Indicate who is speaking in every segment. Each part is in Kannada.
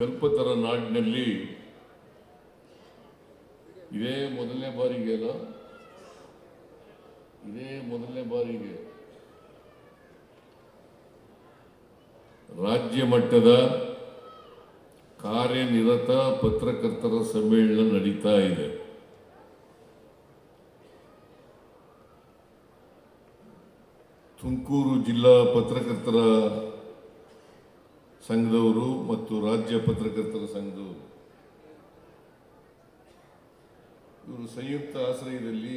Speaker 1: ಕಲ್ಪತರ ನಾಡಿನಲ್ಲಿ ಇದೇ ಮೊದಲನೇ ಬಾರಿಗೆ ರಾಜ್ಯ ಮಟ್ಟದ ಕಾರ್ಯನಿರತ ಪತ್ರಕರ್ತರ ಸಮ್ಮೇಳನ ನಡೀತಾ ಇದೆ. ತುಮಕೂರು ಜಿಲ್ಲಾ ಪತ್ರಕರ್ತರ ಸಂಘದವರು ಮತ್ತು ರಾಜ್ಯ ಪತ್ರಕರ್ತರ ಸಂಘದವರು ಇವರು ಸಂಯುಕ್ತ ಆಶ್ರಯದಲ್ಲಿ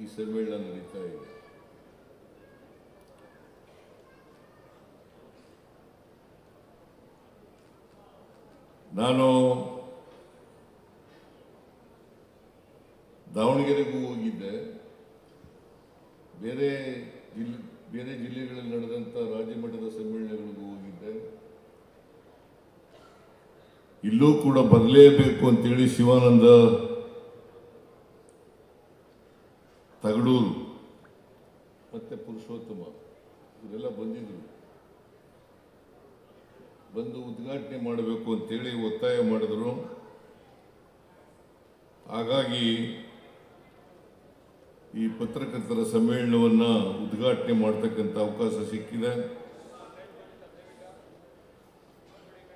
Speaker 1: ಈ ಸಮ್ಮೇಳನ ನಡೀತಾ ಇದೆ. ನಾನು ದಾವಣಗೆರೆಗೂ ಹೋಗಿದ್ದೆ, ಬೇರೆ ಜಿಲ್ಲೆಗಳಲ್ಲಿ ನಡೆದಂಥ ರಾಜ್ಯ ಮಟ್ಟದ ಸಮ್ಮೇಳನಗಳಿಗೂ ಹೋಗಿದ್ದೆ. ಇಲ್ಲೂ ಕೂಡ ಬರಲೇಬೇಕು ಅಂತೇಳಿ ಶಿವಾನಂದ ತಗಡೂರು ಮತ್ತೆ ಪುರುಷೋತ್ತಮ ಇವರೆಲ್ಲ ಬಂದು ಉದ್ಘಾಟನೆ ಮಾಡಬೇಕು ಅಂತೇಳಿ ಒತ್ತಾಯ ಮಾಡಿದ್ರು. ಹಾಗಾಗಿ ಈ ಪತ್ರಕರ್ತರ ಸಮ್ಮೇಳನವನ್ನು ಉದ್ಘಾಟನೆ ಮಾಡತಕ್ಕಂಥ ಅವಕಾಶ ಸಿಕ್ಕಿದೆ.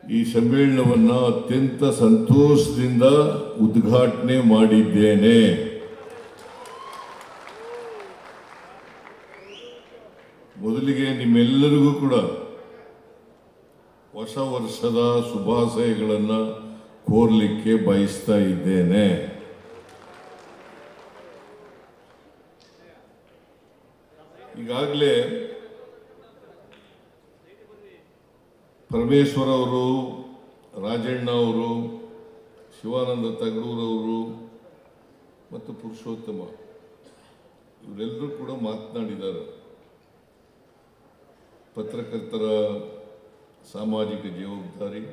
Speaker 1: ಈ ಸಮ್ಮೇಳನವನ್ನು ಅತ್ಯಂತ ಸಂತೋಷದಿಂದ ಉದ್ಘಾಟನೆ ಮಾಡಿದ್ದೇನೆ. ಮೊದಲಿಗೆ ನಿಮ್ಮೆಲ್ಲರಿಗೂ ಕೂಡ ಹೊಸ ವರ್ಷದ ಶುಭಾಶಯಗಳನ್ನು ಕೋರಲಿಕ್ಕೆ ಬಯಸ್ತಾ ಇದ್ದೇನೆ. ಈಗಾಗಲೇ ಪರಮೇಶ್ವರ ಅವರು, ರಾಜಣ್ಣ ಅವರು, ಶಿವಾನಂದ ತಗಡೂರವರು ಮತ್ತು ಪುರುಷೋತ್ತಮ ಇವರೆಲ್ಲರೂ ಕೂಡ ಮಾತನಾಡಿದ್ದಾರೆ. ಪತ್ರಕರ್ತರ ಸಾಮಾಜಿಕ ಜವಾಬ್ದಾರಿ,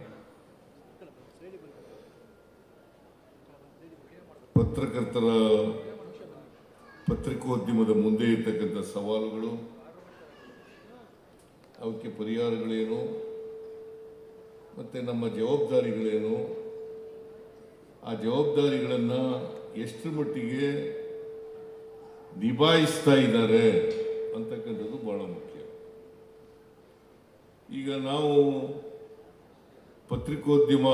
Speaker 1: ಪತ್ರಕರ್ತರ ಪತ್ರಿಕೋದ್ಯಮದ ಮುಂದೆ ಇರ್ತಕ್ಕಂಥ ಸವಾಲುಗಳು, ಅವಕ್ಕೆ ಪರಿಹಾರಗಳೇನು ಮತ್ತು ನಮ್ಮ ಜವಾಬ್ದಾರಿಗಳೇನು, ಆ ಜವಾಬ್ದಾರಿಗಳನ್ನು ಎಷ್ಟು ಮಟ್ಟಿಗೆ ನಿಭಾಯಿಸ್ತಾ ಇದ್ದಾರೆ ಅಂತಕ್ಕಂಥದ್ದು ಬಹಳ ಮುಖ್ಯ. ಈಗ ನಾವು ಪತ್ರಿಕೋದ್ಯಮ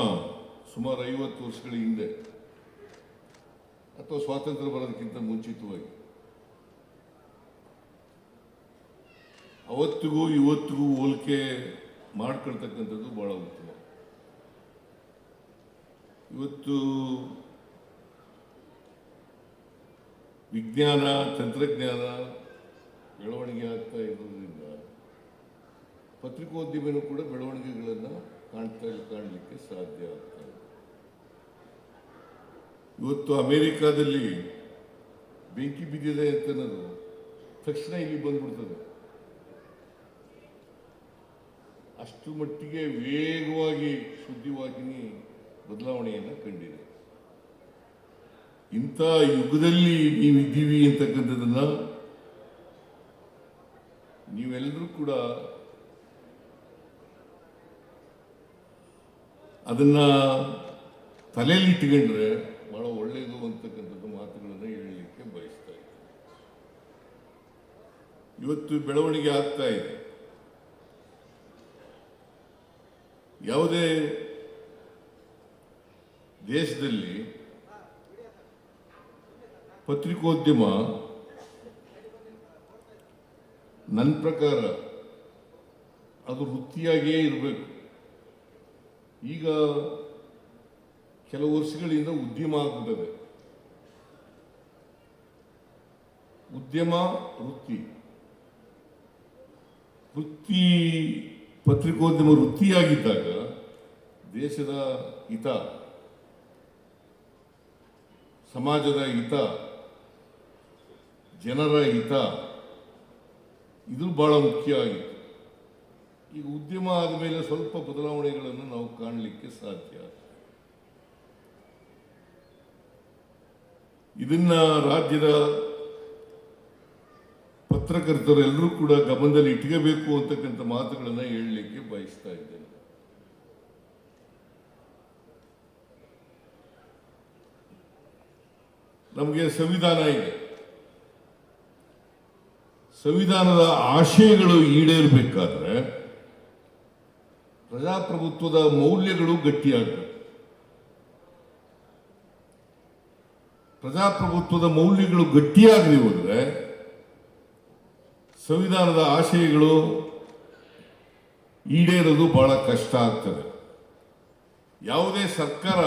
Speaker 1: ಸುಮಾರು 50 ವರ್ಷಗಳ ಹಿಂದೆ ಅಥವಾ ಸ್ವಾತಂತ್ರ್ಯ ಬರೋದಕ್ಕಿಂತ ಮುಂಚಿತವಾಗಿ ಅವತ್ತಿಗೂ ಇವತ್ತಿಗೂ ಹೋಲಿಕೆ ಮಾಡ್ಕೊಳ್ತಕ್ಕಂಥದ್ದು ಬಹಳ ಉತ್ತಮ. ಇವತ್ತು ವಿಜ್ಞಾನ ತಂತ್ರಜ್ಞಾನ ಬೆಳವಣಿಗೆ ಆಗ್ತಾ ಇರೋದ್ರಿಂದ ಪತ್ರಿಕೋದ್ಯಮನೂ ಕೂಡ ಬೆಳವಣಿಗೆಗಳನ್ನು ಕಾಣಲಿಕ್ಕೆ ಸಾಧ್ಯ ಆಗ್ತಾ ಇದೆ. ಇವತ್ತು ಅಮೆರಿಕಾದಲ್ಲಿ ಬೆಂಕಿ ಬಿದ್ದಿದೆ ಅಂತನ್ನೋದು ತಕ್ಷಣ ಇಲ್ಲಿ ಬಂದ್ಬಿಡ್ತದೆ. ಅಷ್ಟು ಮಟ್ಟಿಗೆ ವೇಗವಾಗಿ ಸುದ್ದಿವಾಹಿನಿ ಬದಲಾವಣೆಯನ್ನು ಕಂಡಿದೆ. ಇಂಥ ಯುಗದಲ್ಲಿ ನೀವಿದ್ದೀವಿ ಅಂತಕ್ಕಂಥದ್ದನ್ನ ನೀವೆಲ್ಲರೂ ಕೂಡ ಅದನ್ನ ತಲೆಯಲ್ಲಿ ಇಟ್ಕೊಂಡ್ರೆ ಬಹಳ ಒಳ್ಳೆಯದು ಅಂತಕ್ಕಂಥದ್ದು ಮಾತುಗಳನ್ನು ಹೇಳಲಿಕ್ಕೆ ಬಯಸ್ತಾ ಇದ್ದೀನಿ. ಇವತ್ತು ಬೆಳವಣಿಗೆ ಆಗ್ತಾ ಇದೆ. ಯಾವುದೇ ದೇಶದಲ್ಲಿ ಪತ್ರಿಕೋದ್ಯಮ ನನ್ನ ಪ್ರಕಾರ ಅದು ವೃತ್ತಿಯಾಗಿಯೇ ಇರಬೇಕು. ಈಗ ಕೆಲವು ವರ್ಷಗಳಿಂದ ಉದ್ಯಮ ಆಗ್ಬಿಟ್ಟದೆ. ಉದ್ಯಮ ವೃತ್ತಿ ಪತ್ರಿಕೋದ್ಯಮ ವೃತ್ತಿಯಾಗಿದ್ದಾಗ ದೇಶದ ಹಿತ, ಸಮಾಜದ ಹಿತ, ಜನರ ಹಿತ ಇದು ಬಹಳ ಮುಖ್ಯ ಆಗಿತ್ತು. ಈಗ ಉದ್ಯಮ ಆದಮೇಲೆ ಸ್ವಲ್ಪ ಬದಲಾವಣೆಗಳನ್ನು ನಾವು ಕಾಣಲಿಕ್ಕೆ ಸಾಧ್ಯ. ಇದನ್ನ ರಾಜ್ಯದ ಪತ್ರಕರ್ತರು ಎಲ್ಲರೂ ಕೂಡ ಗಮನದಲ್ಲಿ ಇಟ್ಕೋಬೇಕು ಅಂತಕ್ಕಂಥ ಮಾತುಗಳನ್ನು ಹೇಳಲಿಕ್ಕೆ ಬಯಸ್ತಾ ಇದ್ದೇನೆ. ನಮಗೆ ಸಂವಿಧಾನ ಇದೆ. ಸಂವಿಧಾನದ ಆಶಯಗಳು ಈಡೇರಬೇಕಾದ್ರೆ ಪ್ರಜಾಪ್ರಭುತ್ವದ ಮೌಲ್ಯಗಳು ಗಟ್ಟಿಯಾಗಬೇಕು. ಪ್ರಜಾಪ್ರಭುತ್ವದ ಮೌಲ್ಯಗಳು ಗಟ್ಟಿಯಾಗಲಿ ಹೋದ್ರೆ ಸಂವಿಧಾನದ ಆಶಯಗಳು ಈಡೇರೋದು ಬಹಳ ಕಷ್ಟ ಆಗ್ತದೆ. ಯಾವುದೇ ಸರ್ಕಾರ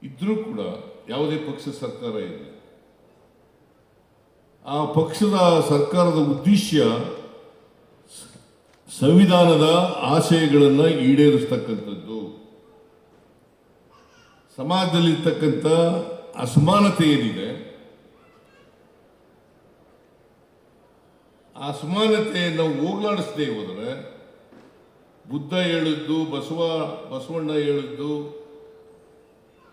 Speaker 1: ಇದ್ರೂ ಕೂಡ, ಯಾವುದೇ ಪಕ್ಷ ಸರ್ಕಾರ ಇದೆ, ಆ ಪಕ್ಷದ ಸರ್ಕಾರದ ಉದ್ದೇಶ ಸಂವಿಧಾನದ ಆಶಯಗಳನ್ನು ಈಡೇರಿಸ್ತಕ್ಕಂಥದ್ದು. ಸಮಾಜದಲ್ಲಿರ್ತಕ್ಕಂಥ ಅಸಮಾನತೆ ಏನಿದೆ, ಆ ಅಸಮಾನತೆಯನ್ನು ಹೋಗಲಾಡಿಸದೆ ಹೋದರೆ, ಬುದ್ಧ ಹೇಳಿದ್ದು, ಬಸವಣ್ಣ ಹೇಳಿದ್ದು,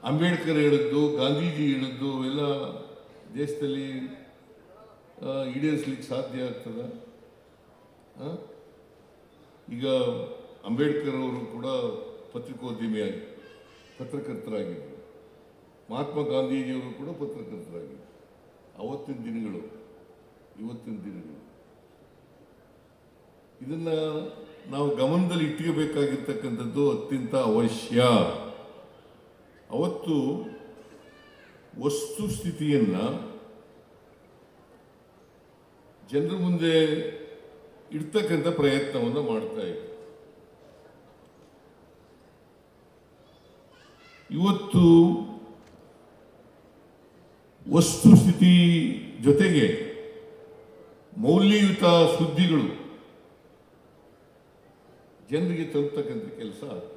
Speaker 1: ಅಂಬೇಡ್ಕರ್ ಹೇಳಿದ್ದು, ಗಾಂಧೀಜಿ ಹೇಳಿದ್ದು ಎಲ್ಲ ದೇಶದಲ್ಲಿ ಈಡೇರಿಸಲಿಕ್ಕೆ ಸಾಧ್ಯ ಆಗ್ತದ? ಈಗ ಅಂಬೇಡ್ಕರ್ ಅವರು ಕೂಡ ಪತ್ರಕರ್ತರಾಗಿದ್ದರು. ಮಹಾತ್ಮ ಗಾಂಧೀಜಿಯವರು ಕೂಡ ಪತ್ರಕರ್ತರಾಗಿದ್ದರು. ಅವತ್ತಿನ ದಿನಗಳು, ಇವತ್ತಿನ ದಿನಗಳು, ಇದನ್ನ ನಾವು ಗಮನದಲ್ಲಿ ಇಟ್ಕೋಬೇಕಾಗಿರ್ತಕ್ಕಂಥದ್ದು ಅತ್ಯಂತ ಅವಶ್ಯ. ಅವತ್ತು ವಸ್ತುಸ್ಥಿತಿಯನ್ನ ಜನರ ಮುಂದೆ ಇಡ್ತಕ್ಕಂಥ ಪ್ರಯತ್ನವನ್ನು ಮಾಡ್ತಾ ಇದ್ದಾರೆ. ಇವತ್ತು ವಸ್ತುಸ್ಥಿತಿ ಜೊತೆಗೆ ಮೌಲ್ಯಯುತ ಸುದ್ದಿಗಳು ಜನರಿಗೆ ತಲುಪತಕ್ಕಂಥ ಕೆಲಸ ಆಗ್ತದೆ.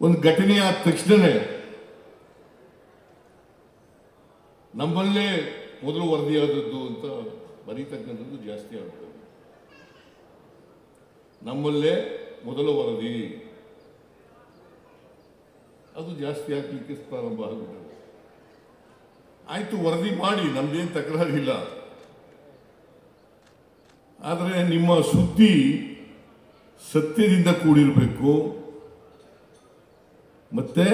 Speaker 1: ಒಂದು ಘಟನೆ ಆದ ತಕ್ಷಣವೇ ನಮ್ಮಲ್ಲೇ ಮೊದಲು ವರದಿಯಾದದ್ದು ಅಂತ ಬರೀತಕ್ಕಂಥದ್ದು ಜಾಸ್ತಿ ಆಗ್ತದೆ. ನಮ್ಮಲ್ಲೇ ಮೊದಲ ವರದಿ ಅದು ಜಾಸ್ತಿ ಆಗ್ಲಿಕ್ಕೆ ಪ್ರಾರಂಭ ಆಗಿಬಿಟ್ಟது. ಆಯ್ತು, ವರದಿ ಮಾಡಿ, ನಮ್ದೇನು ತಕರಾರಿಲ್ಲ. ಆದರೆ ನಿಮ್ಮ ಸುದ್ದಿ ಸತ್ಯದಿಂದ ಕೂಡಿರಬೇಕು. ಮತ್ತೆ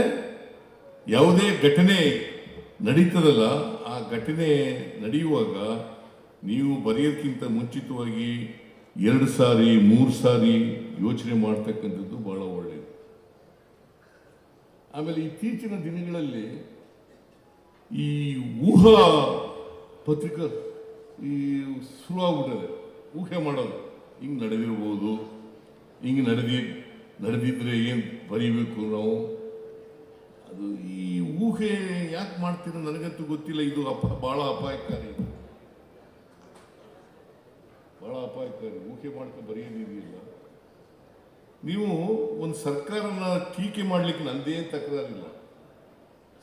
Speaker 1: ಯಾವುದೇ ಘಟನೆ ನಡೀತದಲ್ಲ, ಆ ಘಟನೆ ನಡೆಯುವಾಗ ನೀವು ಬರೆಯೋಕ್ಕಿಂತ ಮುಂಚಿತವಾಗಿ 2 ಸಾರಿ 3 ಸಾರಿ ಯೋಚನೆ ಮಾಡ್ತಕ್ಕಂಥದ್ದು ಬಹಳ ಒಳ್ಳೆಯದು. ಆಮೇಲೆ ಇತ್ತೀಚಿನ ದಿನಗಳಲ್ಲಿ ಈ ಊಹಾ ಪತ್ರಿಕಾ ಶುರುವಾಗ್ಬಿಟ್ಟದೆ. ಊಹೆ ಮಾಡೋದು, ಹಿಂಗೆ ನಡೆದಿರ್ಬೋದು, ಹಿಂಗೆ ನಡೆದಿದ್ರೆ ಏನು ಬರೀಬೇಕು ನಾವು. ಅದು ಈ ಊಹೆ ಯಾಕೆ ಮಾಡ್ತೀರೋ ನನಗಂತೂ ಗೊತ್ತಿಲ್ಲ. ಇದು ಬಹಳ ಅಪಾಯಕಾರಿ, ಬಹಳ ಅಪಾಯಕಾರಿ. ಊಹೆ ಮಾಡ್ಕೊಂಡು ಬರೆಯೋದಿದೆಯಲ್ಲ. ನೀವು ಒಂದು ಸರ್ಕಾರನ ಟೀಕೆ ಮಾಡಲಿಕ್ಕೆ ನಂದೇನು ತಕರಾರಿಲ್ಲ.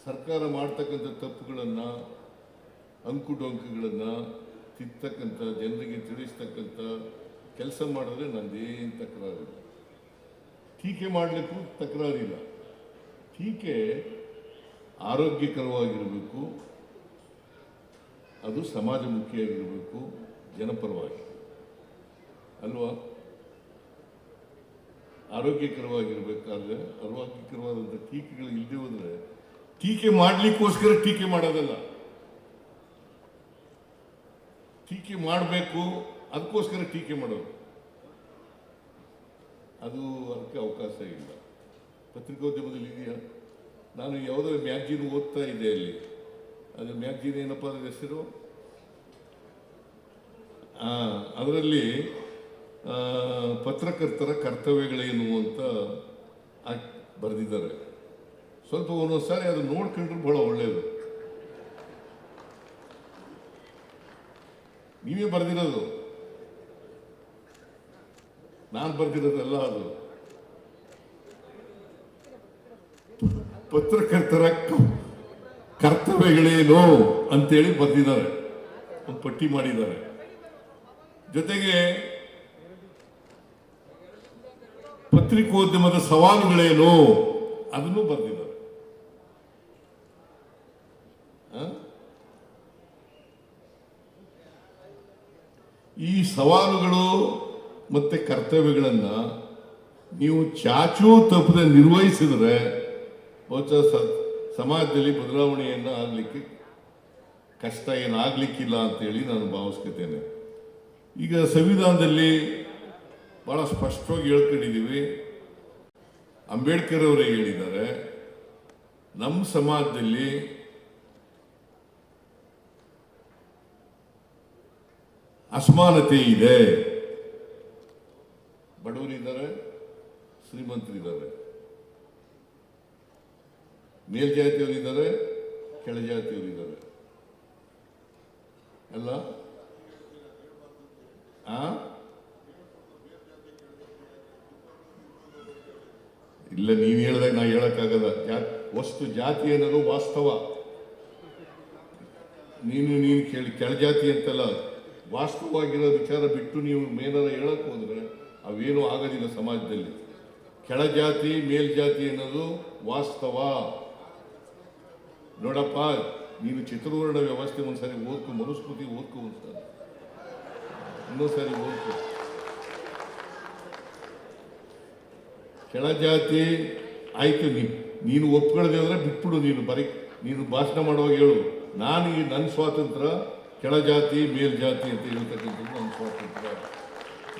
Speaker 1: ಸರ್ಕಾರ ಮಾಡ್ತಕ್ಕಂಥ ತಪ್ಪುಗಳನ್ನು, ಅಂಕುಡೊಂಕುಗಳನ್ನು ತಿರ್ತಕ್ಕಂಥ, ಜನರಿಗೆ ತಿಳಿಸ್ತಕ್ಕಂಥ ಕೆಲಸ ಮಾಡಿದ್ರೆ ನಂದೇನು ತಕರಾರಿಲ್ಲ. ಟೀಕೆ ಮಾಡಲಿಕ್ಕೂ ತಕರಾರಿಲ್ಲ. ಟೀಕೆ ಆರೋಗ್ಯಕರವಾಗಿರಬೇಕು, ಅದು ಸಮಾಜಮುಖಿಯಾಗಿರಬೇಕು, ಜನಪರವಾಗಿ ಅಲ್ವಾ? ಆರೋಗ್ಯಕರವಾಗಿರ್ಬೇಕಾದ್ರೆ ಆರೋಗ್ಯಕರವಾದಂಥ ಟೀಕೆಗಳು ಇಲ್ಲದೆ ಹೋದರೆ, ಟೀಕೆ ಮಾಡಲಿಕ್ಕೋಸ್ಕರ ಟೀಕೆ ಮಾಡೋದಲ್ಲ, ಟೀಕೆ ಮಾಡಬೇಕು ಅದಕ್ಕೋಸ್ಕರ ಟೀಕೆ ಮಾಡೋದು, ಅದು ಅದಕ್ಕೆ ಅವಕಾಶ ಇಲ್ಲ. ಪತ್ರಿಕೋದ್ಯಮದಲ್ಲಿ ಇದೆಯಾ? ನಾನು ಯಾವುದೋ ಮ್ಯಾಗ್ಜಿನ್ ಓದ್ತಾ ಇದ್ದೆ, ಅಲ್ಲಿ ಅದು ಮ್ಯಾಗ್ಜಿನ್ ಏನಪ್ಪ ಅದರ ಹೆಸರು, ಅದರಲ್ಲಿ ಪತ್ರಕರ್ತರ ಕರ್ತವ್ಯಗಳೇನು ಅಂತ ಬರೆದಿದ್ದಾರೆ. ಸ್ವಲ್ಪ ಒಂದೊಂದು ಸಾರಿ ಅದು ನೋಡ್ಕೊಂಡ್ರೆ ಬಹಳ ಒಳ್ಳೆಯದು. ನೀವೇ ಬರೆದಿರೋದು, ನಾನು ಬರೆದಿರೋದಲ್ಲ. ಅದು ಪತ್ರಕರ್ತರ ಕರ್ತವ್ಯಗಳೇನು ಅಂತೇಳಿ ಬರೆದಿದ್ದಾರೆ, ಒಂದು ಪಟ್ಟಿ ಮಾಡಿದ್ದಾರೆ. ಜೊತೆಗೆ ಪತ್ರಿಕೋದ್ಯಮದ ಸವಾಲುಗಳೇನು ಅದನ್ನು ಬರೆದಿದ್ದಾರೆ. ಈ ಸವಾಲುಗಳು ಮತ್ತೆ ಕರ್ತವ್ಯಗಳನ್ನು ನೀವು ಚಾಚೂ ತಪ್ಪದೆ ನಿರ್ವಹಿಸಿದ್ರೆ ಬಹುಶಃ ಸಮಾಜದಲ್ಲಿ ಬದಲಾವಣೆಯನ್ನು ಆಗಲಿಕ್ಕೆ ಕಷ್ಟ ಏನಾಗಲಿಕ್ಕಿಲ್ಲ ಅಂತೇಳಿ ನಾನು ಭಾವಿಸ್ಕೊತೇನೆ. ಈಗ ಸಂವಿಧಾನದಲ್ಲಿ ಬಹಳ ಸ್ಪಷ್ಟವಾಗಿ ಹೇಳ್ಕೊಂಡಿದ್ದೀವಿ. ಅಂಬೇಡ್ಕರ್ ಅವರೇ ಹೇಳಿದ್ದಾರೆ, ನಮ್ಮ ಸಮಾಜದಲ್ಲಿ ಅಸಮಾನತೆ ಇದೆ. ಬಡವರಿದ್ದಾರೆ, ಶ್ರೀಮಂತರಿದ್ದಾರೆ, ಮೇಲ್ಜಾತಿಯವರಿದ್ದಾರೆ, ಕೆಳಜಾತಿಯವರಿದ್ದಾರೆ. ಅಲ್ಲ ಇಲ್ಲ, ನೀನು ಹೇಳಿದಾಗ ನಾ ಹೇಳಕ್ಕಾಗಲ್ಲ. ವಸ್ತು ಜಾತಿ ಅನ್ನೋದು ವಾಸ್ತವ. ನೀನು ಕೇಳಿ ಕೆಳಜಾತಿ ಅಂತಲ್ಲ, ವಾಸ್ತವವಾಗಿರೋ ವಿಚಾರ ಬಿಟ್ಟು ನೀವು ಮೇಲಾರ ಹೇಳಕ್ ಹೋದ್ರೆ ಅವೇನೂ ಆಗೋದಿಲ್ಲ ಸಮಾಜದಲ್ಲಿ. ಕೆಳಜಾತಿ ಮೇಲ್ಜಾತಿ ಅನ್ನೋದು ವಾಸ್ತವ. ನೋಡಪ್ಪ, ನೀನು ಚತುರ್ವರ್ಣ ವ್ಯವಸ್ಥೆ ಒಂದ್ಸರಿ ಓದ್ಕೊ, ಮನುಸ್ಮೃತಿ ಓದ್ಕೊ, ಒಂದ್ಸರಿ ಇನ್ನೊಂದ್ಸರಿ ಓದ್ಕೊ. ಕೆಳಜಾತಿ ಆಯ್ತು, ನೀನು ಒಪ್ಕೊಳ್ಳದೆ ಅಂದ್ರೆ ಬಿಟ್ಬಿಡು. ನೀನು ಭಾಷಣ ಮಾಡುವಾಗ ಹೇಳು, ನಾನು ನನ್ನ ಸ್ವಾತಂತ್ರ್ಯ ಕೆಳಜಾತಿ ಮೇಲ್ಜಾತಿ ಅಂತ ಹೇಳ್ತಕ್ಕಂಥದ್ದು ನನ್ನ ಸ್ವಾತಂತ್ರ್ಯ.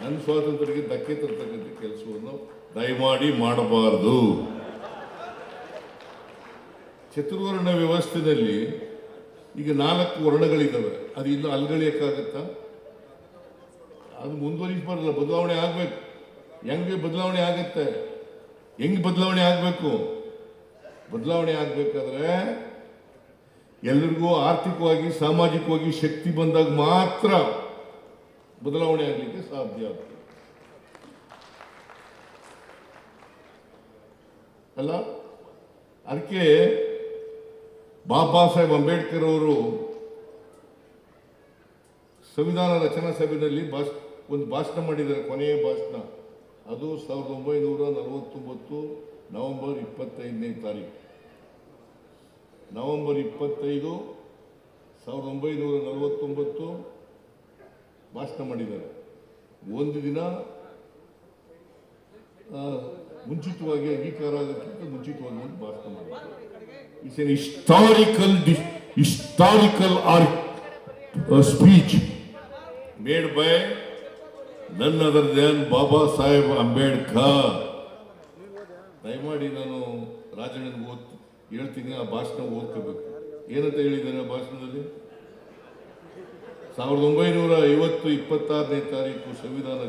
Speaker 1: ನನ್ನ ಸ್ವಾತಂತ್ರ್ಯಕ್ಕೆ ಧಕ್ಕೆ ತರ್ತಕ್ಕಂಥ ಕೆಲಸವನ್ನು ದಯಮಾಡಿ ಮಾಡಬಾರದು. ಚತುರ್ವರ್ಣ ವ್ಯವಸ್ಥೆಯಲ್ಲಿ ಈಗ 4 ವರ್ಣಗಳಿದ್ದಾವೆ. ಅದು ಇನ್ನು ಅಲ್ಗಳಿಯಕ್ಕಾಗತ್ತಾ? ಅದು ಮುಂದುವರಿಸಬಾರಲ್ಲ, ಬದಲಾವಣೆ ಆಗ್ಬೇಕು. ಹೆಂಗೆ ಬದಲಾವಣೆ ಆಗತ್ತೆ? ಹೆಂಗ್ ಬದಲಾವಣೆ ಆಗಬೇಕು? ಬದಲಾವಣೆ ಆಗ್ಬೇಕಾದ್ರೆ ಎಲ್ಲರಿಗೂ ಆರ್ಥಿಕವಾಗಿ ಸಾಮಾಜಿಕವಾಗಿ ಶಕ್ತಿ ಬಂದಾಗ ಮಾತ್ರ ಬದಲಾವಣೆ ಆಗಲಿಕ್ಕೆ ಸಾಧ್ಯ ಆಗ್ತದೆ ಅಲ್ಲ. ಅದಕ್ಕೆ ಬಾಬಾ ಸಾಹೇಬ್ ಅಂಬೇಡ್ಕರ್ ಅವರು ಸಂವಿಧಾನ ರಚನಾ ಸಭೆಯಲ್ಲಿ ಒಂದು ಭಾಷಣ ಮಾಡಿದ್ದಾರೆ, ಕೊನೆಯ ಭಾಷಣ. ಅದು 1949 ನವೆಂಬರ್ 25ನೇ ತಾರೀಕು. ನವೆಂಬರ್ 25, 1949 ಭಾಷಣ ಮಾಡಿದ್ದಾರೆ. ಒಂದು ದಿನ ಮುಂಚಿತವಾಗಿ ಅಂಗೀಕಾರ ಆಗೋಕ್ಕಿಂತ ಮುಂಚಿತವಾಗಿ ಒಂದು ಭಾಷಣ ಮಾಡಿದ್ದಾರೆ. It's an historical speech made by none other than Baba Saheb Ambedkar. ದಯಮಾಡಿ ನಾನು ರಾಜಣ್ಣನಿಗೆ ಹೇಳ್ತೀನಿ, ಆ ಭಾಷಣ ಓದ್ಕೋಬೇಕು. ಏನಂತ ಹೇಳಿದ್ದಾರೆ ಆ ಭಾಷಣದಲ್ಲಿ? 1950 26ನೇ ತಾರೀಕು ಸಂವಿಧಾನ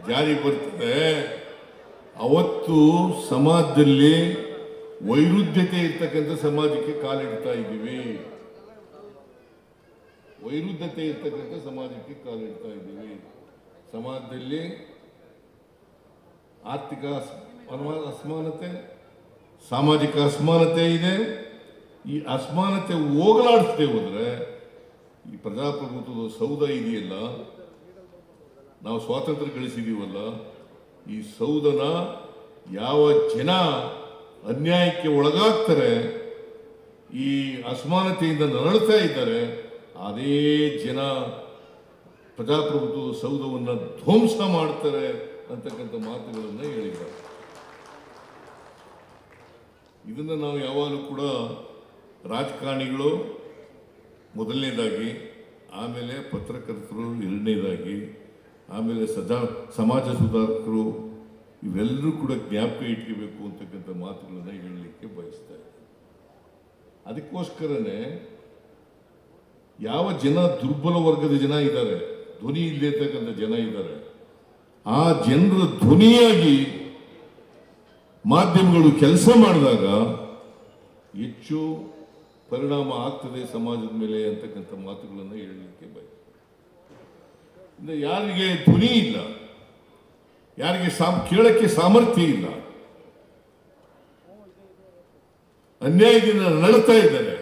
Speaker 1: ಜಾರಿಗೆ ಬರ್ತದೆ. ಅವತ್ತು ಸಮಾಜದಲ್ಲಿ ವೈರುಧ್ಯತೆ ಇರ್ತಕ್ಕಂಥ ಸಮಾಜಕ್ಕೆ ಕಾಲಿಡ್ತಾ ಇದ್ದೀವಿ. ಸಮಾಜದಲ್ಲಿ ಆರ್ಥಿಕ ಅಸಮಾನತೆ, ಸಾಮಾಜಿಕ ಅಸಮಾನತೆ ಇದೆ. ಈ ಅಸಮಾನತೆ ಹೋಗಲಾಡಿಸದೆ ಹೋದ್ರೆ ಈ ಪ್ರಜಾಪ್ರಭುತ್ವದ ಸೌಧ ಇದೆಯಲ್ಲ, ನಾವು ಸ್ವಾತಂತ್ರ್ಯ ಗಳಿಸಿದೀವಲ್ಲ, ಈ ಸೌಧನ ಯಾವ ಜನ ಅನ್ಯಾಯಕ್ಕೆ ಒಳಗಾಗ್ತಾರೆ, ಈ ಅಸಮಾನತೆಯಿಂದ ನರಳ್ತಾ ಇದ್ದಾರೆ, ಅದೇ ಜನ ಪ್ರಜಾಪ್ರಭುತ್ವದ ಸೌಧವನ್ನು ಧ್ವಂಸ ಮಾಡ್ತಾರೆ ಅಂತಕ್ಕಂಥ ಮಾತುಗಳನ್ನು ಹೇಳಿದ್ದಾರೆ. ಇದನ್ನು ನಾವು ಯಾವಾಗಲೂ ಕೂಡ ರಾಜಕಾರಣಿಗಳು ಮೊದಲನೇದಾಗಿ, ಆಮೇಲೆ ಪತ್ರಕರ್ತರು ಎರಡನೇದಾಗಿ, ಆಮೇಲೆ ಸಮಾಜ ಸುಧಾರಕರು ಇವೆಲ್ಲರೂ ಕೂಡ ಜ್ಞಾಪಕ ಇಟ್ಕೋಬೇಕು ಅಂತಕ್ಕಂಥ ಮಾತುಗಳನ್ನು ಹೇಳಲಿಕ್ಕೆ ಬಯಸ್ತಾರೆ. ಅದಕ್ಕೋಸ್ಕರನೇ ಯಾವ ಜನ ದುರ್ಬಲ ವರ್ಗದ ಜನ ಇದ್ದಾರೆ, ಧ್ವನಿ ಇಲ್ಲತಕ್ಕಂಥ ಜನ ಇದ್ದಾರೆ, ಆ ಜನರ ಧ್ವನಿಯಾಗಿ ಮಾಧ್ಯಮಗಳು ಕೆಲಸ ಮಾಡಿದಾಗ ಹೆಚ್ಚು ಪರಿಣಾಮ ಆಗ್ತದೆ ಸಮಾಜದ ಮೇಲೆ ಅಂತಕ್ಕಂಥ ಮಾತುಗಳನ್ನು ಹೇಳಲಿಕ್ಕೆ ಬಯಸ್ತಾರೆ. ಯಾರಿಗೆ ಧ್ವನಿ ಇಲ್ಲ, ಯಾರಿಗೆ ಕೇಳಕ್ಕೆ ಸಾಮರ್ಥ್ಯ ಇಲ್ಲ, ಅನ್ಯಾಯದಿಂದ ನಡೀತಾ ಇದ್ದಾರೆ,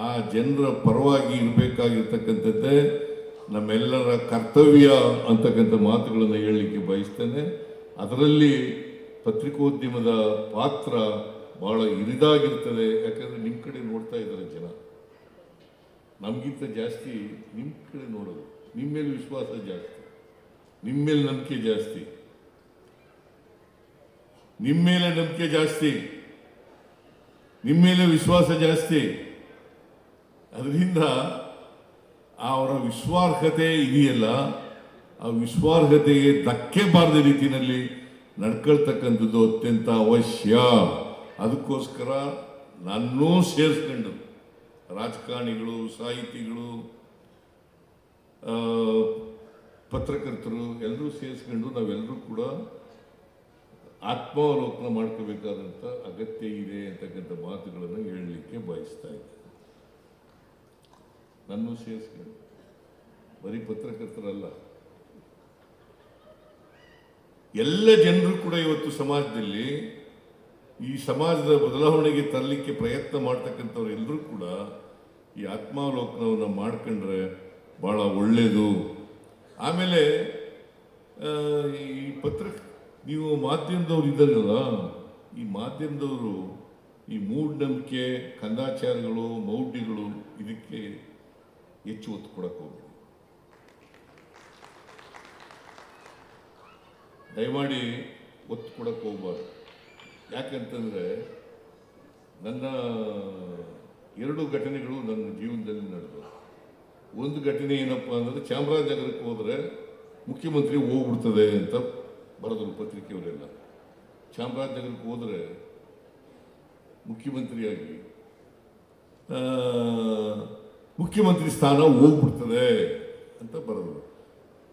Speaker 1: ಆ ಜನರ ಪರವಾಗಿ ಇರಬೇಕಾಗಿರ್ತಕ್ಕಂಥದ್ದೇ ನಮ್ಮೆಲ್ಲರ ಕರ್ತವ್ಯ ಅಂತಕ್ಕಂಥ ಮಾತುಗಳನ್ನು ಹೇಳಲಿಕ್ಕೆ ಬಯಸ್ತೇನೆ. ಅದರಲ್ಲಿ ಪತ್ರಿಕೋದ್ಯಮದ ಪಾತ್ರ ಬಹಳ ಹಿರಿದಾಗಿರ್ತದೆ. ಯಾಕಂದ್ರೆ ನಿಮ್ಮ ಕಡೆ ನೋಡ್ತಾ ಇದ್ದಾರೆ ಜನ, ನಮಗಿಂತ ಜಾಸ್ತಿ ನಿಮ್ಮ ಕಡೆ ನೋಡೋದು, ನಿಮ್ಮ ಮೇಲೆ ವಿಶ್ವಾಸ ಜಾಸ್ತಿ. ನಿಮ್ಮ ಮೇಲೆ ನಂಬಿಕೆ ಜಾಸ್ತಿ, ನಿಮ್ಮ ಮೇಲೆ ನಂಬಿಕೆ ಜಾಸ್ತಿ, ನಿಮ್ಮ ಮೇಲೆ ವಿಶ್ವಾಸ ಜಾಸ್ತಿ. ಅದರಿಂದ ಅವರ ವಿಶ್ವಾರ್ಹತೆ ಇದೆಯಲ್ಲ, ಆ ವಿಶ್ವಾರ್ಹತೆಗೆ ಧಕ್ಕೆ ಬಾರದ ರೀತಿಯಲ್ಲಿ ನಡ್ಕೊಳ್ತಕ್ಕಂಥದ್ದು ಅತ್ಯಂತ ಅವಶ್ಯ. ಅದಕ್ಕೋಸ್ಕರ ನನ್ನೂ ಸೇರಿಸ್ಕೊಂಡು ರಾಜಕಾರಣಿಗಳು, ಸಾಹಿತಿಗಳು, ಪತ್ರಕರ್ತರು ಎಲ್ಲರೂ ಸೇರಿಸ್ಕೊಂಡು ನಾವೆಲ್ಲರೂ ಕೂಡ ಆತ್ಮಾವಲೋಕನ ಮಾಡ್ಕೋಬೇಕಾದಂಥ ಅಗತ್ಯ ಇದೆ ಅಂತಕ್ಕಂಥ ಮಾತುಗಳನ್ನು ಹೇಳಲಿಕ್ಕೆ ಬಯಸ್ತಾ ಇದ್ದೆ. ನನ್ನೂ ಸೇರಿಸ್ಕೊಂಡು, ಬರೀ ಪತ್ರಕರ್ತರಲ್ಲ, ಎಲ್ಲ ಜನರು ಕೂಡ ಇವತ್ತು ಸಮಾಜದಲ್ಲಿ ಈ ಸಮಾಜದ ಬದಲಾವಣೆಗೆ ತರಲಿಕ್ಕೆ ಪ್ರಯತ್ನ ಮಾಡ್ತಕ್ಕಂಥವ್ರು ಎಲ್ಲರೂ ಕೂಡ ಈ ಆತ್ಮಾವಲೋಕನವನ್ನು ಮಾಡ್ಕೊಂಡ್ರೆ ಭಾಳ ಒಳ್ಳೆಯದು. ಆಮೇಲೆ ಈ ನೀವು ಮಾಧ್ಯಮದವ್ರು ಇದ್ದಾರಲ್ಲ, ಈ ಮಾಧ್ಯಮದವರು ಈ ಮೂಢನಂಬಿಕೆ, ಕಂದಾಚಾರಗಳು, ಮೌಢ್ಯಗಳು ಇದಕ್ಕೆ ಹೆಚ್ಚು ಒತ್ತು ಕೊಡಕ್ಕೆ ಹೋಗ್ಬೇಕು. ದಯಮಾಡಿ ಒತ್ತು ಕೊಡಕ್ಕೆ ಹೋಗ್ಬಾರ್ದು. ಯಾಕಂತಂದರೆ ನನ್ನ 2 ಘಟನೆಗಳು ನನ್ನ ಜೀವನದಲ್ಲಿ ನಡೆದವು. ಒಂದು ಘಟನೆ ಏನಪ್ಪ ಅಂದರೆ, ಚಾಮರಾಜನಗರಕ್ಕೆ ಹೋದರೆ ಮುಖ್ಯಮಂತ್ರಿ ಹೋಗ್ಬಿಡ್ತದೆ ಅಂತ ಬರೆದರು ಪತ್ರಿಕೆಯವರೆಲ್ಲ. ಚಾಮರಾಜನಗರಕ್ಕೆ ಹೋದರೆ ಮುಖ್ಯಮಂತ್ರಿಯಾಗಿ ಮುಖ್ಯಮಂತ್ರಿ ಸ್ಥಾನ ಹೋಗ್ಬಿಡ್ತದೆ ಅಂತ ಬರೆದರು.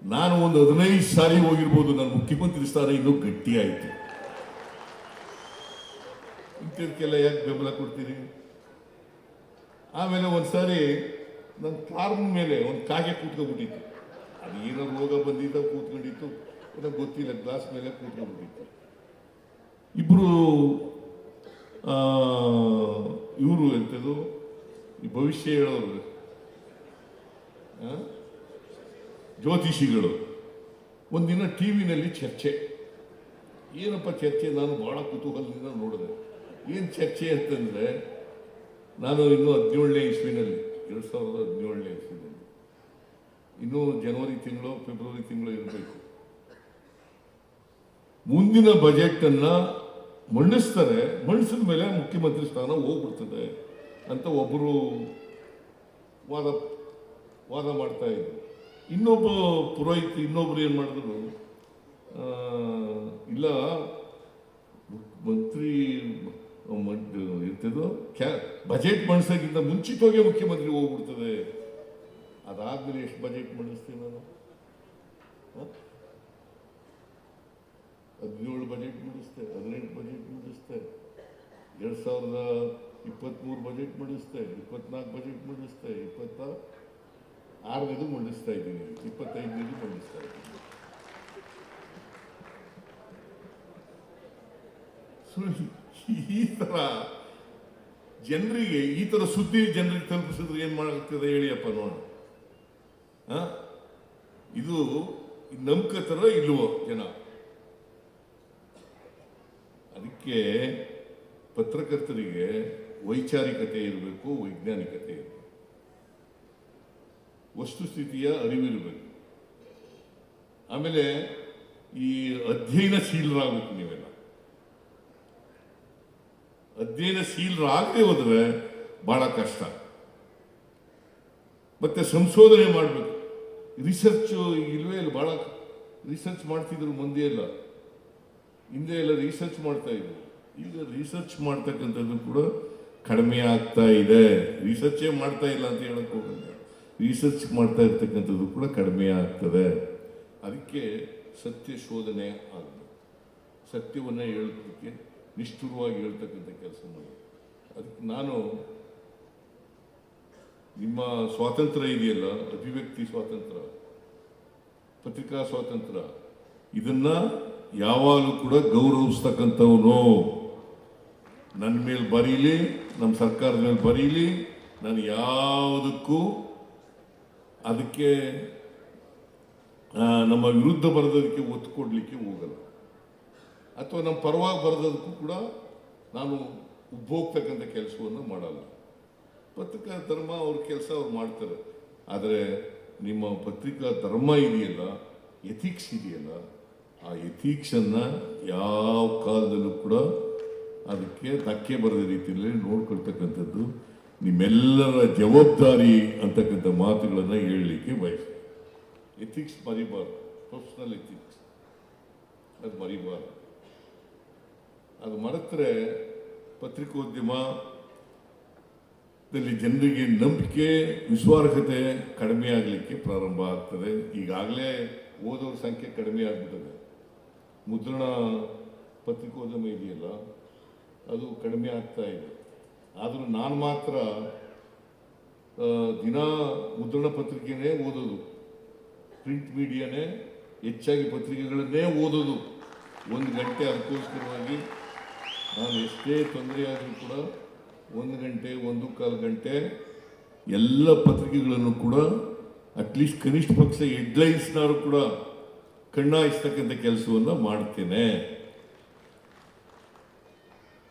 Speaker 1: ನಾನು ಒಂದು 15 ಸಾರಿ ಹೋಗಿರ್ಬೋದು, ನನ್ನ ಮುಖ್ಯಮಂತ್ರಿ ಸ್ಥಾನ ಇನ್ನೂ ಗಟ್ಟಿಯಾಯಿತು. ಇಂಥದಕ್ಕೆಲ್ಲ ಯಾಕೆ ಬೆಂಬಲ ಕೊಡ್ತೀರಿ? ಆಮೇಲೆ ಒಂದ್ಸಾರಿ ನನ್ನ ಕಾರ್ ಮೇಲೆ ಒಂದು ಕಾಗೆ ಕೂತ್ಕೊಂಡ್ಬಿಟ್ಟಿತ್ತು. ಅದು ಏನೋ ರೋಗ ಬಂದಿದ್ದ ಕೂತ್ಕೊಂಡಿತ್ತು, ನನಗೆ ಗೊತ್ತಿಲ್ಲ, ಗ್ಲಾಸ್ ಮೇಲೆ ಕೂತ್ಕೊಂಡ್ಬಿಟ್ಟಿತ್ತು. ಇಬ್ಬರು ಇವರು ಎಂಥದ್ದು ಈ ಭವಿಷ್ಯ ಹೇಳೋರು, ಜ್ಯೋತಿಷಿಗಳು ಒಂದಿನ ಟಿ ವಿನಲ್ಲಿ ಚರ್ಚೆ. ಏನಪ್ಪ ಚರ್ಚೆ? ನಾನು ಬಹಳ ಕುತೂಹಲದಿಂದ ನೋಡಿದೆ. ಏನು ಚರ್ಚೆ ಅಂತಂದರೆ, ನಾನು ಇನ್ನೂ 17ನೇ ಇಸ್ವಿನಲ್ಲಿ 2017ನೇ ಇಸ್ವಿನಲ್ಲಿ, ಇನ್ನೂ ಜನವರಿ ತಿಂಗಳು ಫೆಬ್ರವರಿ ತಿಂಗಳು ಇರಬೇಕು, ಮುಂದಿನ ಬಜೆಟನ್ನು ಮಂಡಿಸ್ತಾರೆ. ಮಂಡಿಸಿದ ಮೇಲೆ ಮುಖ್ಯಮಂತ್ರಿ ಸ್ಥಾನ ಹೋಗ್ಬಿಡ್ತದೆ ಅಂತ ಒಬ್ಬರು ವಾದ ಮಾಡ್ತಾ ಇದ್ರು. ಇನ್ನೊಬ್ಬ ಪುರೋಹಿತ, ಇನ್ನೊಬ್ರು ಏನು ಮಾಡಿದ್ರು, ಇಲ್ಲ ಮಂತ್ರಿ ಇರ್ತದೋ ಬಜೆಟ್ ಮಂಡಿಸೋಕ್ಕಿಂತ ಮುಂಚಿತವಾಗಿ ಮುಖ್ಯಮಂತ್ರಿ ಹೋಗ್ಬಿಡ್ತದೆ. ಅದಾದ್ಮೇಲೆ ಎಷ್ಟು ಬಜೆಟ್ ಮಂಡಿಸ್ತೀನಿ ನಾನು? 17 ಬಜೆಟ್ ಮಂಡಿಸ್ತೆ, 18 ಬಜೆಟ್ ಮಂಡಿಸ್ತೆ, 2023 ಬಜೆಟ್ ಮಂಡಿಸ್ತೆ, 24 ಬಜೆಟ್ ಮಂಡಿಸ್ತೆ, 26ನೇದು ಮಂಡಿಸ್ತಾ ಇದ್ದೀನಿ, 25ನೇದು ಮಂಡಿಸ್ತಾ ಇದ್ದೀನಿ. ಈ ಥರ ಜನರಿಗೆ, ಈ ಥರ ಸುದ್ದಿ ಜನರಿಗೆ ತಲುಪಿಸಿದ್ರೆ ಏನು ಮಾಡ್ತದೆ ಹೇಳಿಯಪ್ಪ ನೋಡ. ಇದು ನಂಬ್ಕತರ ಇಲ್ವೋ ಜನ? ಅದಕ್ಕೆ ಪತ್ರಕರ್ತರಿಗೆ ವೈಚಾರಿಕತೆ ಇರಬೇಕು, ವೈಜ್ಞಾನಿಕತೆ ಇರಬೇಕು, ವಸ್ತುಸ್ಥಿತಿಯ ಅರಿವಿರಬೇಕು. ಆಮೇಲೆ ಈ ಅಧ್ಯಯನಶೀಲರಾಗಬೇಕು. ನೀವೆಲ್ಲ ಅಧ್ಯಯನಶೀಲರಾಗದೆ ಹೋದರೆ ಬಹಳ ಕಷ್ಟ. ಮತ್ತೆ ಸಂಶೋಧನೆ ಮಾಡಬೇಕು. ರಿಸರ್ಚ್ ಇಲ್ವೇ ಇಲ್ಲ. ಬಹಳ ರಿಸರ್ಚ್ ಮಾಡ್ತಿದ್ರು ಮಂದಿ ಎಲ್ಲ, ಹಿಂದೆ ಎಲ್ಲ ರಿಸರ್ಚ್ ಮಾಡ್ತಾ ಇದ್ರು. ಈಗ ರಿಸರ್ಚ್ ಮಾಡ್ತಕ್ಕಂಥದ್ದು ಕೂಡ ಕಡಿಮೆ ಆಗ್ತಾ ಇದೆ. ರಿಸರ್ಚೇ ಮಾಡ್ತಾ ಇಲ್ಲ ಅಂತ ಹೇಳಕ್ ಹೋಗಲ್ಲ, ರಿಸರ್ಚ್ ಮಾಡ್ತಾ ಇರ್ತಕ್ಕಂಥದ್ದು ಕೂಡ ಕಡಿಮೆ ಆಗ್ತದೆ. ಅದಕ್ಕೆ ಸತ್ಯ ಶೋಧನೆ ಆಗಬೇಕು. ಸತ್ಯವನ್ನು ಹೇಳೋದಕ್ಕೆ ನಿಷ್ಠುರವಾಗಿ ಹೇಳ್ತಕ್ಕಂಥ ಕೆಲಸ ಮಾಡಿ. ಅದಕ್ಕೆ ನಾನು ನಿಮ್ಮ ಸ್ವಾತಂತ್ರ್ಯ ಇದೆಯಲ್ಲ, ಅಭಿವ್ಯಕ್ತಿ ಸ್ವಾತಂತ್ರ್ಯ, ಪತ್ರಿಕಾ ಸ್ವಾತಂತ್ರ್ಯ, ಇದನ್ನ ಯಾವಾಗಲೂ ಕೂಡ ಗೌರವಿಸ್ತಕ್ಕಂಥವನು. ನನ್ನ ಮೇಲೆ ಬರೀಲಿ, ನಮ್ಮ ಸರ್ಕಾರದ ಮೇಲೆ ಬರೀಲಿ, ನಾನು ಯಾವುದಕ್ಕೂ ಅದಕ್ಕೆ ನಮ್ಮ ವಿರುದ್ಧ ಬರೆದೋದಕ್ಕೆ ಒತ್ತು ಕೊಡಲಿಕ್ಕೆ ಹೋಗಲ್ಲ, ಅಥವಾ ನಮ್ಮ ಪರವಾಗಿ ಬರೆದೋದಕ್ಕೂ ಕೂಡ ನಾನು ಉಬ್ಬೋಗ್ತಕ್ಕಂಥ ಕೆಲಸವನ್ನು ಮಾಡಲ್ಲ. ಪತ್ರಿಕಾ ಧರ್ಮ ಅವ್ರ ಕೆಲಸ ಅವ್ರು ಮಾಡ್ತಾರೆ. ಆದರೆ ನಿಮ್ಮ ಪತ್ರಿಕಾ ಧರ್ಮ ಇದೆಯಲ್ಲ, ಎಥಿಕ್ಸ್ ಇದೆಯಲ್ಲ, ಆ ಎಥಿಕ್ಸನ್ನು ಯಾವ ಕಾಲದಲ್ಲೂ ಕೂಡ ಅದಕ್ಕೆ ಧಕ್ಕೆ ಬರದ ರೀತಿಯಲ್ಲಿ ನೋಡ್ಕೊಳ್ತಕ್ಕಂಥದ್ದು ನಿಮ್ಮೆಲ್ಲರ ಜವಾಬ್ದಾರಿ ಅಂತಕ್ಕಂಥ ಮಾತುಗಳನ್ನು ಹೇಳಲಿಕ್ಕೆ ಬಯಸ್ತೀನಿ. ಎಥಿಕ್ಸ್ ಮರಿಬಾರ್ದು, ಪ್ರೊಫೆಷನಲ್ ಎಥಿಕ್ಸ್ ಅದು ಮರಿಬಾರ್ದು. ಅದು ಮರೆತರೆ ಪತ್ರಿಕೋದ್ಯಮದಲ್ಲಿ ಜನರಿಗೆ ನಂಬಿಕೆ, ವಿಶ್ವಾಸಾರ್ಹತೆ ಕಡಿಮೆ ಆಗಲಿಕ್ಕೆ ಪ್ರಾರಂಭ ಆಗ್ತದೆ. ಈಗಾಗಲೇ ಓದೋರ ಸಂಖ್ಯೆ ಕಡಿಮೆ ಆಗ್ಬಿಟ್ಟಿದೆ. ಮುದ್ರಣ ಪತ್ರಿಕೋದ್ಯಮ ಇದೆಯಲ್ಲ, ಅದು ಕಡಿಮೆ ಆಗ್ತಾ ಇದೆ. ಆದರೂ ನಾನು ಮಾತ್ರ ದಿನ ಮುದ್ರಣ ಪತ್ರಿಕೆನೇ ಓದೋದು, ಪ್ರಿಂಟ್ ಮೀಡಿಯಾನೇ ಹೆಚ್ಚಾಗಿ ಪತ್ರಿಕೆಗಳನ್ನೇ ಓದೋದು. 1 ಗಂಟೆ ಅದಕ್ಕೋಸ್ಕರವಾಗಿ ನಾನು ಎಷ್ಟೇ ತೊಂದರೆ ಆದರೂ ಕೂಡ 1 ಗಂಟೆ 1.25 ಗಂಟೆ ಎಲ್ಲ ಪತ್ರಿಕೆಗಳನ್ನು ಕೂಡ ಅಟ್ಲೀಸ್ಟ್ ಕನಿಷ್ಠ ಪಕ್ಷ ಹೆಡ್ಲೈನ್ಸ್ನಾರು ಕೂಡ ಕಣ್ಣಾಯಿಸ್ತಕ್ಕಂಥ ಕೆಲಸವನ್ನು ಮಾಡ್ತೇನೆ.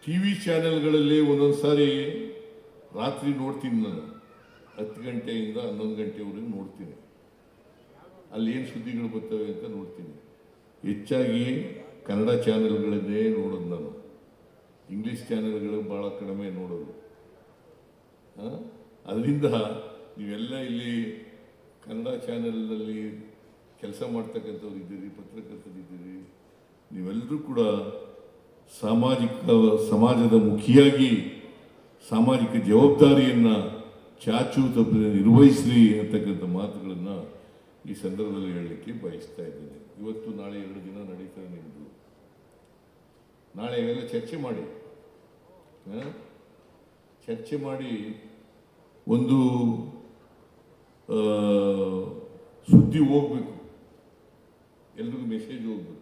Speaker 1: ಟಿ ವಿ ಚಾನೆಲ್ಗಳಲ್ಲಿ ಒಂದೊಂದು ಸಾರಿ ರಾತ್ರಿ ನೋಡ್ತೀನಿ, ನಾನು 10 ಗಂಟೆಯಿಂದ 11 ಗಂಟೆವರೆಗೂ ನೋಡ್ತೀನಿ. ಅಲ್ಲಿ ಏನು ಸುದ್ದಿಗಳು ಬರ್ತವೆ ಅಂತ ನೋಡ್ತೀನಿ. ಹೆಚ್ಚಾಗಿ ಕನ್ನಡ ಚಾನೆಲ್ಗಳನ್ನೇ ನೋಡೋದು ನಾನು. ಇಂಗ್ಲೀಷ್ ಚಾನೆಲ್ಗಳು ಭಾಳ ಕಡಿಮೆ ನೋಡೋದು. ಅದರಿಂದ ನೀವೆಲ್ಲ ಇಲ್ಲಿ ಕನ್ನಡ ಚಾನೆಲ್ನಲ್ಲಿ ಕೆಲಸ ಮಾಡ್ತಕ್ಕಂಥವ್ರು ಇದ್ದೀರಿ, ಪತ್ರಕರ್ತರಿದ್ದೀರಿ, ನೀವೆಲ್ಲರೂ ಕೂಡ ಸಮಾಜದ ಮುಖಿಯಾಗಿ ಸಾಮಾಜಿಕ ಜವಾಬ್ದಾರಿಯನ್ನು ಚಾಚು ತಪ್ಪದೆ ನಿರ್ವಹಿಸಲಿ ಅಂತಕ್ಕಂಥ ಮಾತುಗಳನ್ನು ಈ ಸಂದರ್ಭದಲ್ಲಿ ಹೇಳಲಿಕ್ಕೆ ಬಯಸ್ತಾ ಇದ್ದೇನೆ. ಇವತ್ತು ನಾಳೆ 2 ದಿನ ನಡೀತದೆ ನಿಮ್ಮದು. ನಾಳೆ ಇವೆಲ್ಲ ಚರ್ಚೆ ಮಾಡಿ ಒಂದು ಸುದ್ದಿ ಹೋಗ್ಬೇಕು, ಎಲ್ರಿಗೂ ಮೆಸೇಜ್ ಹೋಗ್ಬೇಕು.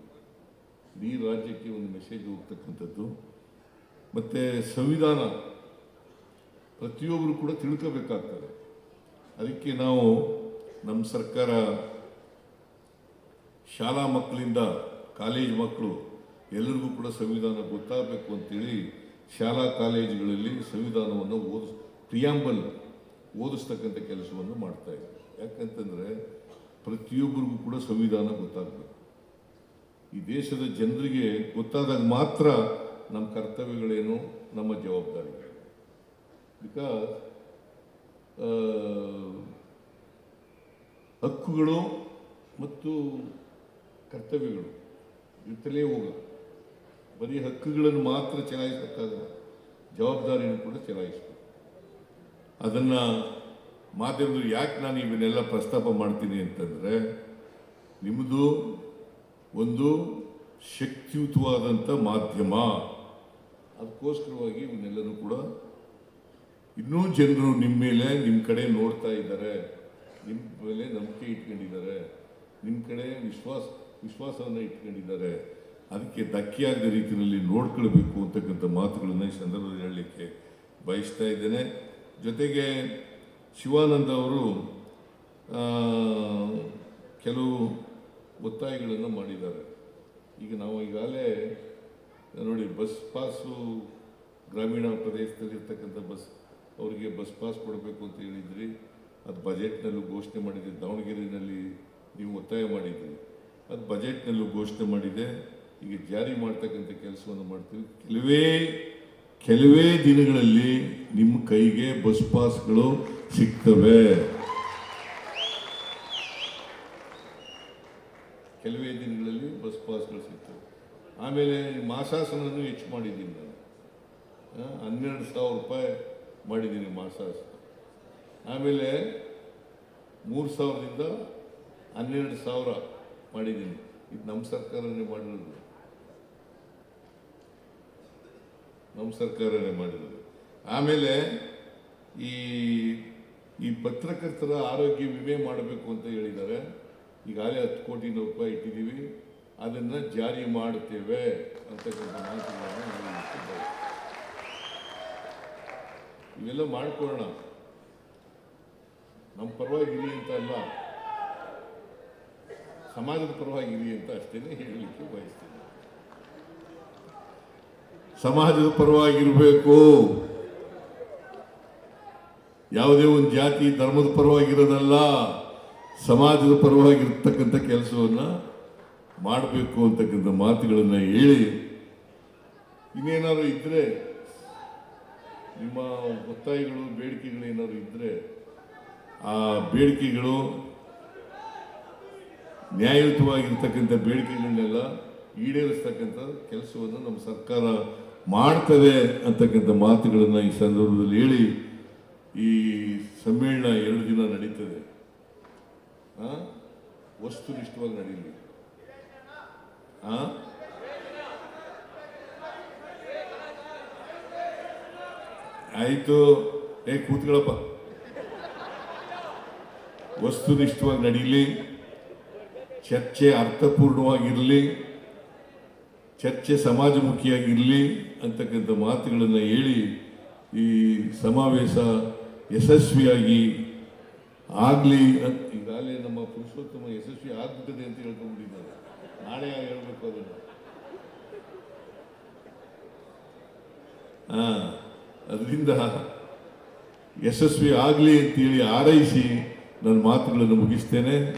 Speaker 1: ಈ ರಾಜ್ಯಕ್ಕೆ ಒಂದು ಮೆಸೇಜ್ ಹೋಗ್ತಕ್ಕಂಥದ್ದು. ಮತ್ತು ಸಂವಿಧಾನ ಪ್ರತಿಯೊಬ್ಬರು ಕೂಡ ತಿಳ್ಕೋಬೇಕಾಗ್ತದೆ. ಅದಕ್ಕೆ ನಾವು ನಮ್ಮ ಸರ್ಕಾರ ಶಾಲಾ ಮಕ್ಕಳಿಂದ ಕಾಲೇಜ್ ಮಕ್ಕಳು ಎಲ್ಲರಿಗೂ ಕೂಡ ಸಂವಿಧಾನ ಗೊತ್ತಾಗಬೇಕು ಅಂತೇಳಿ ಶಾಲಾ ಕಾಲೇಜುಗಳಲ್ಲಿ ಸಂವಿಧಾನವನ್ನು ಪ್ರಿಯಾಂಬಲ್ ಓದಿಸ್ತಕ್ಕಂಥ ಕೆಲಸವನ್ನು ಮಾಡ್ತಾ ಇದ್ದಾರೆ. ಯಾಕಂತಂದರೆ ಪ್ರತಿಯೊಬ್ಬರಿಗೂ ಕೂಡ ಸಂವಿಧಾನ ಗೊತ್ತಾಗಬೇಕು. ಈ ದೇಶದ ಜನರಿಗೆ ಗೊತ್ತಾದಾಗ ಮಾತ್ರ ನಮ್ಮ ಕರ್ತವ್ಯಗಳೇನು, ನಮ್ಮ ಜವಾಬ್ದಾರಿಗಳು. ಬಿಕಾಸ್ ಹಕ್ಕುಗಳು ಮತ್ತು ಕರ್ತವ್ಯಗಳು ಇರ್ತಲೇ ಹೋಗಲ್ಲ. ಬರೀ ಹಕ್ಕುಗಳನ್ನು ಮಾತ್ರ ಚಲಾಯಿಸಬೇಕಾಗಲ್ಲ, ಜವಾಬ್ದಾರಿಯನ್ನು ಕೂಡ ಚಲಾಯಿಸಬೇಕು. ಅದನ್ನು ಮಾಧ್ಯಮದಲ್ಲಿ ಯಾಕೆ ನಾನು ಇವನ್ನೆಲ್ಲ ಪ್ರಸ್ತಾಪ ಮಾಡ್ತೀನಿ ಅಂತಂದರೆ, ನಿಮ್ಮದು ಒಂದು ಶಕ್ತಿಯುತವಾದಂಥ ಮಾಧ್ಯಮ. ಅದಕ್ಕೋಸ್ಕರವಾಗಿ ಇವನ್ನೆಲ್ಲರೂ ಕೂಡ ಇನ್ನೂ ಜನರು ನಿಮ್ಮ ಮೇಲೆ, ನಿಮ್ಮ ಕಡೆ ನೋಡ್ತಾ ಇದ್ದಾರೆ, ನಿಮ್ಮ ಮೇಲೆ ನಂಬಿಕೆ ಇಟ್ಕೊಂಡಿದ್ದಾರೆ, ನಿಮ್ಮ ಕಡೆ ವಿಶ್ವಾಸವನ್ನು ಇಟ್ಕೊಂಡಿದ್ದಾರೆ. ಅದಕ್ಕೆ ಧಕ್ಕೆಯಾಗದ ರೀತಿಯಲ್ಲಿ ನೋಡ್ಕೊಳ್ಬೇಕು ಅಂತಕ್ಕಂಥ ಮಾತುಗಳನ್ನು ಈ ಸಂದರ್ಭದಲ್ಲಿ ಹೇಳಲಿಕ್ಕೆ ಬಯಸ್ತಾ ಇದ್ದೇನೆ. ಜೊತೆಗೆ ಶಿವಾನಂದ ಅವರು ಕೆಲವು ಒತ್ತಾಯಗಳನ್ನು ಮಾಡಿದ್ದಾರೆ. ಈಗ ನಾವು ಈಗಾಗಲೇ ನೋಡಿ, ಬಸ್ ಪಾಸು ಗ್ರಾಮೀಣ ಪ್ರದೇಶದಲ್ಲಿರ್ತಕ್ಕಂಥ ಅವರಿಗೆ ಬಸ್ ಪಾಸ್ ಕೊಡಬೇಕು ಅಂತ ಹೇಳಿದ್ರಿ. ಅದು ಬಜೆಟ್ನಲ್ಲೂ ಘೋಷಣೆ ಮಾಡಿದ್ರಿ. ದಾವಣಗೆರೆಯಲ್ಲಿ ನೀವು ಒತ್ತಾಯ ಮಾಡಿದ್ರಿ, ಅದು ಬಜೆಟ್ನಲ್ಲೂ ಘೋಷಣೆ ಮಾಡಿದೆ. ಈಗ ಜಾರಿ ಮಾಡ್ತಕ್ಕಂಥ ಕೆಲಸವನ್ನು ಮಾಡ್ತೀವಿ. ಕೆಲವೇ ದಿನಗಳಲ್ಲಿ ನಿಮ್ಮ ಕೈಗೆ ಬಸ್ ಪಾಸ್ಗಳು ಸಿಗ್ತವೆ. ಕೆಲವೇ ದಿನಗಳಲ್ಲಿ ಬಸ್ ಪಾಸ್ಗಳು ಸಿಗ್ತವೆ. ಆಮೇಲೆ ಮಾಸಾಸನನ್ನು ಹೆಚ್ಚು ಮಾಡಿದ್ದೀನಿ ನಾನು. 12,000 ರೂಪಾಯಿ ಮಾಡಿದ್ದೀನಿ ಮಾಸಾಸನ. ಆಮೇಲೆ 3,000ದಿಂದ 12,000 ಮಾಡಿದ್ದೀನಿ. ಇದು ನಮ್ಮ ಸರ್ಕಾರನೇ ಮಾಡಿರೋದು, ನಮ್ಮ ಸರ್ಕಾರನೇ ಮಾಡಿರೋದು. ಆಮೇಲೆ ಈ ಪತ್ರಕರ್ತರ ಆರೋಗ್ಯ ವಿಮೆ ಮಾಡಬೇಕು ಅಂತ ಹೇಳಿದ್ದಾರೆ. ಈಗಾಗಲೇ 10 ಕೋಟಿ ರೂಪಾಯಿ ಇಟ್ಟಿದ್ದೀವಿ, ಅದನ್ನು ಜಾರಿ ಮಾಡುತ್ತೇವೆ ಅಂತಕ್ಕಂಥ ಮಾತುಗಳನ್ನು ಹೇಳಲಿಕ್ಕೆ ಇವೆಲ್ಲ ಮಾಡ್ಕೊಳ್ಳೋಣ. ನಮ್ಮ ಪರವಾಗಿರಿ ಅಂತ ಅಲ್ಲ, ಸಮಾಜದ ಪರವಾಗಿರಿ ಅಂತ ಅಷ್ಟೇ ಹೇಳಲಿಕ್ಕೆ ಬಯಸ್ತೇನೆ. ಸಮಾಜದ ಪರವಾಗಿರಬೇಕು, ಯಾವುದೇ ಒಂದು ಜಾತಿ ಧರ್ಮದ ಪರವಾಗಿರೋದಲ್ಲ, ಸಮಾಜದ ಪರವಾಗಿರ್ತಕ್ಕಂಥ ಕೆಲಸವನ್ನು ಮಾಡಬೇಕು ಅಂತಕ್ಕಂಥ ಮಾತುಗಳನ್ನು ಹೇಳಿ, ಇನ್ನೇನಾದ್ರು ಇದ್ರೆ ನಿಮ್ಮ ಒತ್ತಾಯಗಳು ಬೇಡಿಕೆಗಳು ಏನಾದ್ರು ಇದ್ರೆ ಆ ಬೇಡಿಕೆಗಳು ನ್ಯಾಯಯುತವಾಗಿರ್ತಕ್ಕಂಥ ಬೇಡಿಕೆಗಳನ್ನೆಲ್ಲ ಈಡೇರಿಸ್ತಕ್ಕಂಥ ಕೆಲಸವನ್ನು ನಮ್ಮ ಸರ್ಕಾರ ಮಾಡ್ತದೆ ಅಂತಕ್ಕಂಥ ಮಾತುಗಳನ್ನು ಈ ಸಂದರ್ಭದಲ್ಲಿ ಹೇಳಿ, ಈ ಸಮ್ಮೇಳನ 2 ದಿನ ನಡೀತದೆ. ವಸ್ತುನಿಷ್ಠವಾಗಿ ನಡೀಲಿ. ಆಯ್ತು, ಕೂತ್ಕೊಳ್ಳಪ್ಪ. ವಸ್ತುನಿಷ್ಠವಾಗಿ ನಡೀಲಿ, ಚರ್ಚೆ ಅರ್ಥಪೂರ್ಣವಾಗಿರಲಿ, ಚರ್ಚೆ ಸಮಾಜಮುಖಿಯಾಗಿರಲಿ ಅಂತಕ್ಕಂಥ ಮಾತುಗಳನ್ನು ಹೇಳಿ ಈ ಸಮಾವೇಶ ಯಶಸ್ವಿಯಾಗಿ ಆಗಲಿ ಅಂತ ಈಗಾಗಲೇ ನಮ್ಮ ಪುರುಷೋತ್ತಮ ಯಶಸ್ವಿ ಆಗ್ಬಿಟ್ಟಿದೆ ಅಂತ ಹೇಳ್ಕೊಂಡ್ಬಿಟ್ಟಿದ್ದಾರೆ. ನಾಳೆ ಹೇಳ್ಬೇಕು ಅದನ್ನು. ಅದರಿಂದ ಯಶಸ್ವಿ ಆಗಲಿ ಅಂತೇಳಿ ಹಾರೈಸಿ ನನ್ನ ಮಾತುಗಳನ್ನು ಮುಗಿಸ್ತೇನೆ.